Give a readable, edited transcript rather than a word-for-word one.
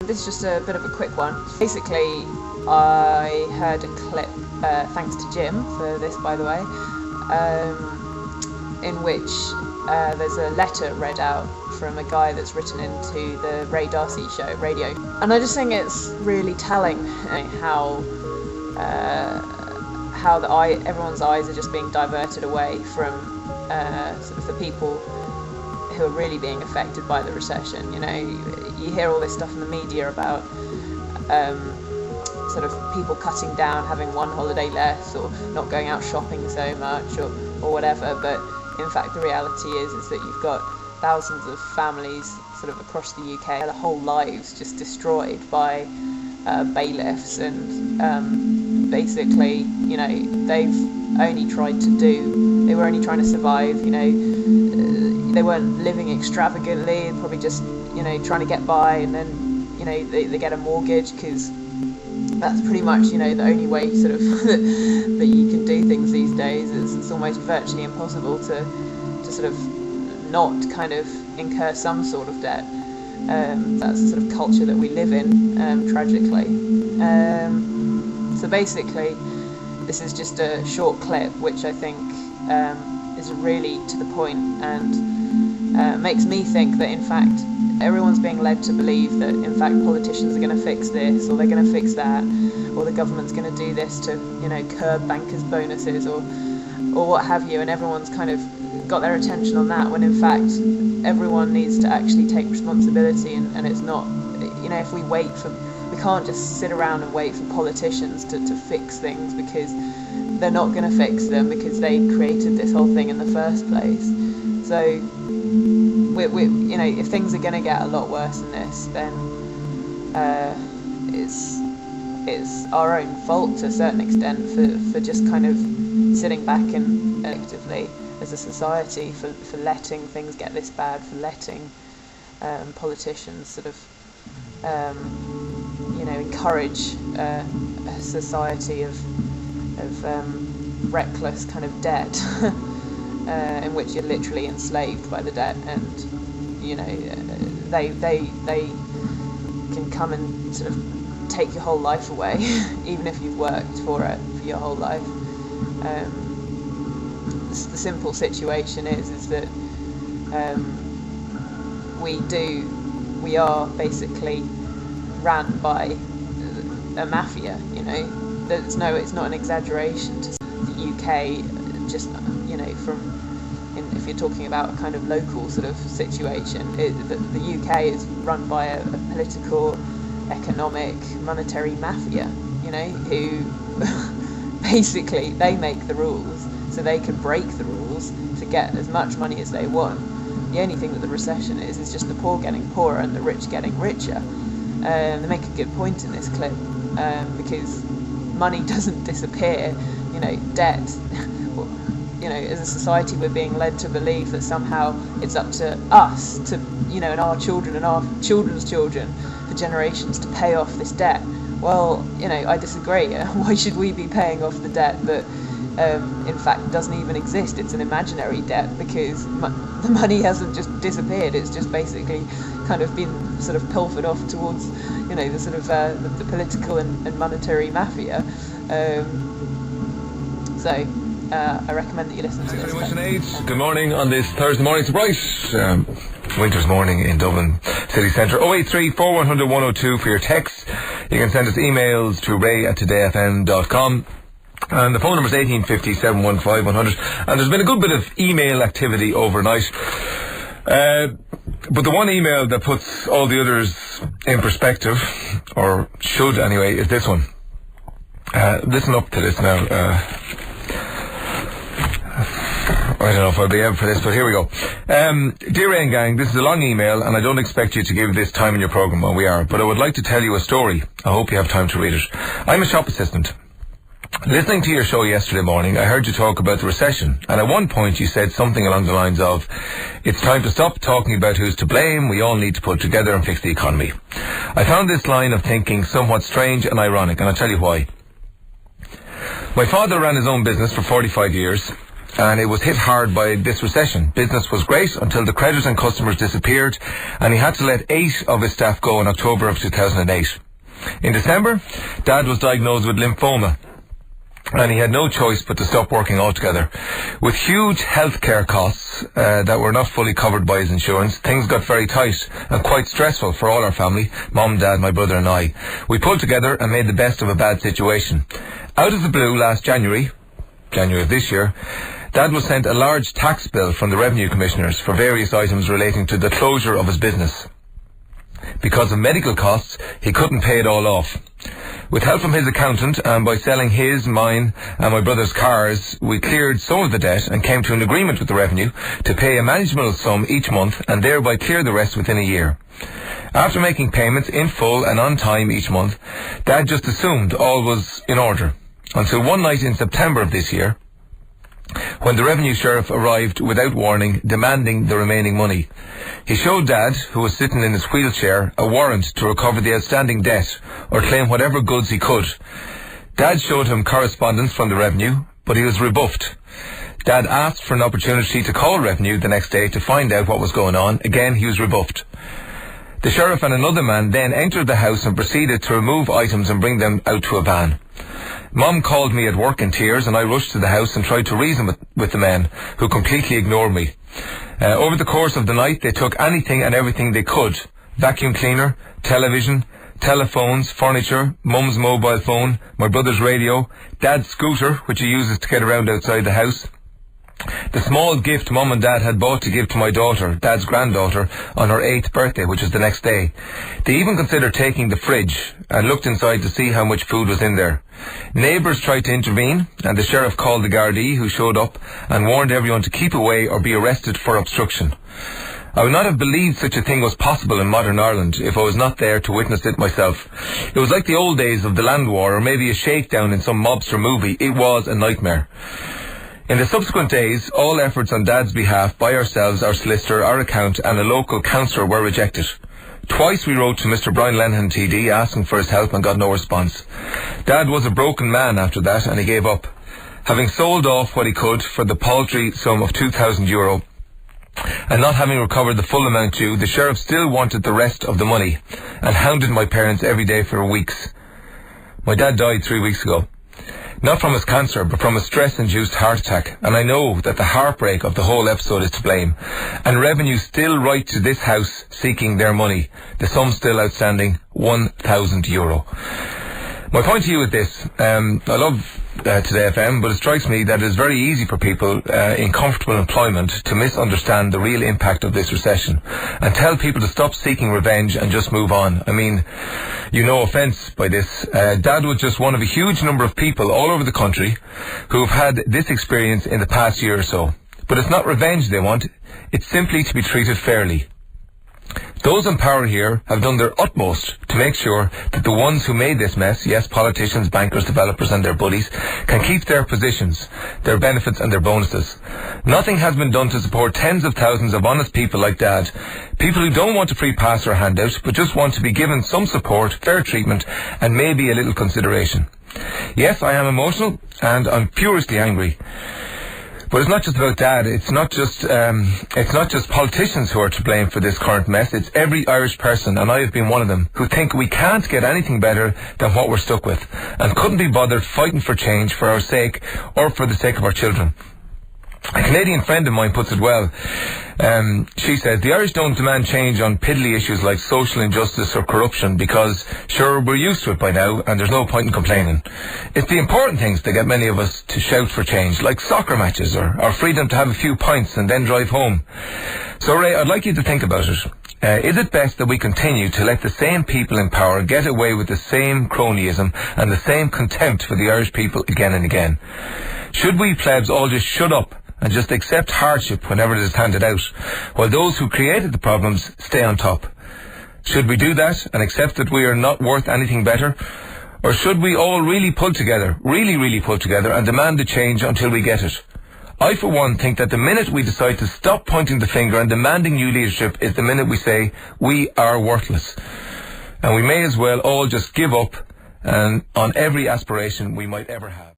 This is just a bit of a quick one. Basically, I heard a clip, thanks to Jim for this, by the way, in which there's a letter read out from a guy that's written into the Ray Darcy show, radio. And I just think it's really telling how everyone's eyes are just being diverted away from sort of the people who are really being affected by the recession. You know, you hear all this stuff in the media about sort of people cutting down, having one holiday less, or not going out shopping so much, or whatever. But in fact, the reality is that you've got thousands of families sort of across the UK, their whole lives just destroyed by bailiffs, and basically, you know, they were only trying to survive. You know, they weren't living extravagantly, probably just, you know, trying to get by, and then, you know, they get a mortgage, because that's pretty much, you know, the only way sort of that you can do things these days. It's almost virtually impossible to sort of not kind of incur some sort of debt. That's the sort of culture that we live in, tragically. So basically, this is just a short clip which I think is really to the point, and makes me think that in fact everyone's being led to believe that in fact politicians are going to fix this, or they're going to fix that, or the government's going to do this to, you know, curb bankers' bonuses, or what have you, and everyone's kind of got their attention on that, when in fact everyone needs to actually take responsibility, and it's not, you know, if we can't just sit around and wait for politicians to fix things, because they're not going to fix them, because they created this whole thing in the first place. So we you know, if things are going to get a lot worse than this, then it's our own fault to a certain extent for just kind of sitting back and actively as a society for letting things get this bad, for letting politicians sort of you know, encourage a society of reckless kind of debt, in which you're literally enslaved by the debt, and you know, they can come and sort of take your whole life away, even if you've worked for it for your whole life. The simple situation is that we are basically ran by a mafia. You know, it's not an exaggeration to say the UK, just, you know, if you're talking about a kind of local sort of situation, the UK is run by a political, economic, monetary mafia, you know, who basically they make the rules so they can break the rules to get as much money as they want. The only thing that the recession is just the poor getting poorer and the rich getting richer. They make a good point in this clip, because money doesn't disappear. You know, debt, you know, as a society we're being led to believe that somehow it's up to us to, you know, and our children and our children's children for generations to pay off this debt. Well, you know, I disagree. Why should we be paying off the debt that in fact doesn't even exist? It's an imaginary debt, because the money hasn't just disappeared, it's just basically kind of been sort of pilfered off towards, you know, the sort of the political and monetary mafia. So I recommend that you listen to this. Good morning on this Thursday morning. It's bright winter's morning in Dublin city centre. 083 4100 102 for your texts. You can send us emails to ray@todayfm.com. And the phone number is 1850 715 100. And there's been a good bit of email activity overnight. But the one email that puts all the others in perspective, or should anyway, is this one. Listen up to this now. I don't know if I'll be able for this, but here we go. Dear Ray and gang, this is a long email, and I don't expect you to give this time in your programme, well, we are, but I would like to tell you a story. I hope you have time to read it. I'm a shop assistant. Listening to your show yesterday morning, I heard you talk about the recession, and at one point you said something along the lines of, it's time to stop talking about who's to blame, we all need to put together and fix the economy. I found this line of thinking somewhat strange and ironic, and I'll tell you why. My father ran his own business for 45 years, and it was hit hard by this recession. Business was great until the creditors and customers disappeared, and he had to let 8 of his staff go in October of 2008. In December, Dad was diagnosed with lymphoma, and he had no choice but to stop working altogether. With huge healthcare costs that were not fully covered by his insurance, things got very tight and quite stressful for all our family, Mum, Dad, my brother and I. We pulled together and made the best of a bad situation. Out of the blue last January of this year, Dad was sent a large tax bill from the Revenue Commissioners for various items relating to the closure of his business. Because of medical costs, he couldn't pay it all off. With help from his accountant and by selling his, mine and my brother's cars, we cleared some of the debt and came to an agreement with the Revenue to pay a manageable sum each month and thereby clear the rest within a year. After making payments in full and on time each month, Dad just assumed all was in order. Until one night in September of this year, when the Revenue Sheriff arrived without warning, demanding the remaining money. He showed Dad, who was sitting in his wheelchair, a warrant to recover the outstanding debt or claim whatever goods he could. Dad showed him correspondence from the Revenue, but he was rebuffed. Dad asked for an opportunity to call Revenue the next day to find out what was going on. Again, he was rebuffed. The Sheriff and another man then entered the house and proceeded to remove items and bring them out to a van. Mum called me at work in tears, and I rushed to the house and tried to reason with the men, who completely ignored me. Over the course of the night, they took anything and everything they could. Vacuum cleaner, television, telephones, furniture, Mum's mobile phone, my brother's radio, Dad's scooter, which he uses to get around outside the house. The small gift Mum and Dad had bought to give to my daughter, Dad's granddaughter, on her 8th birthday, which was the next day. They even considered taking the fridge and looked inside to see how much food was in there. Neighbours tried to intervene, and the Sheriff called the Gardaí, who showed up and warned everyone to keep away or be arrested for obstruction. I would not have believed such a thing was possible in modern Ireland if I was not there to witness it myself. It was like the old days of the land war, or maybe a shakedown in some mobster movie. It was a nightmare. In the subsequent days, all efforts on Dad's behalf by ourselves, our solicitor, our accountant and a local councillor were rejected. Twice we wrote to Mr. Brian Lenhan TD asking for his help and got no response. Dad was a broken man after that, and he gave up. Having sold off what he could for the paltry sum of €2,000 and not having recovered the full amount due, the Sheriff still wanted the rest of the money and hounded my parents every day for weeks. My dad died 3 weeks ago. Not from his cancer, but from a stress-induced heart attack. And I know that the heartbreak of the whole episode is to blame. And Revenue still write to this house seeking their money. The sum still outstanding, €1,000. My point to you is this. I love Today FM, but it strikes me that it is very easy for people in comfortable employment to misunderstand the real impact of this recession and tell people to stop seeking revenge and just move on. I mean, you no offence by this. Dad was just one of a huge number of people all over the country who have had this experience in the past year or so. But it's not revenge they want, it's simply to be treated fairly. Those in power here have done their utmost to make sure that the ones who made this mess, yes, politicians, bankers, developers and their buddies, can keep their positions, their benefits and their bonuses. Nothing has been done to support tens of thousands of honest people like Dad, people who don't want a free pass or handout, but just want to be given some support, fair treatment and maybe a little consideration. Yes, I am emotional and I'm furiously angry. But it's not just about Dad. It's not just politicians who are to blame for this current mess. It's every Irish person, and I have been one of them, who think we can't get anything better than what we're stuck with, and couldn't be bothered fighting for change for our sake or for the sake of our children. A Canadian friend of mine puts it well. She says, the Irish don't demand change on piddly issues like social injustice or corruption because, sure, we're used to it by now and there's no point in complaining. It's the important things that get many of us to shout for change, like soccer matches or our freedom to have a few pints and then drive home. So, Ray, I'd like you to think about it. Is it best that we continue to let the same people in power get away with the same cronyism and the same contempt for the Irish people again and again? Should we plebs all just shut up and just accept hardship whenever it is handed out, while those who created the problems stay on top? Should we do that and accept that we are not worth anything better? Or should we all really pull together, really pull together and demand a change until we get it? I, for one, think that the minute we decide to stop pointing the finger and demanding new leadership is the minute we say we are worthless. And we may as well all just give up on every aspiration we might ever have.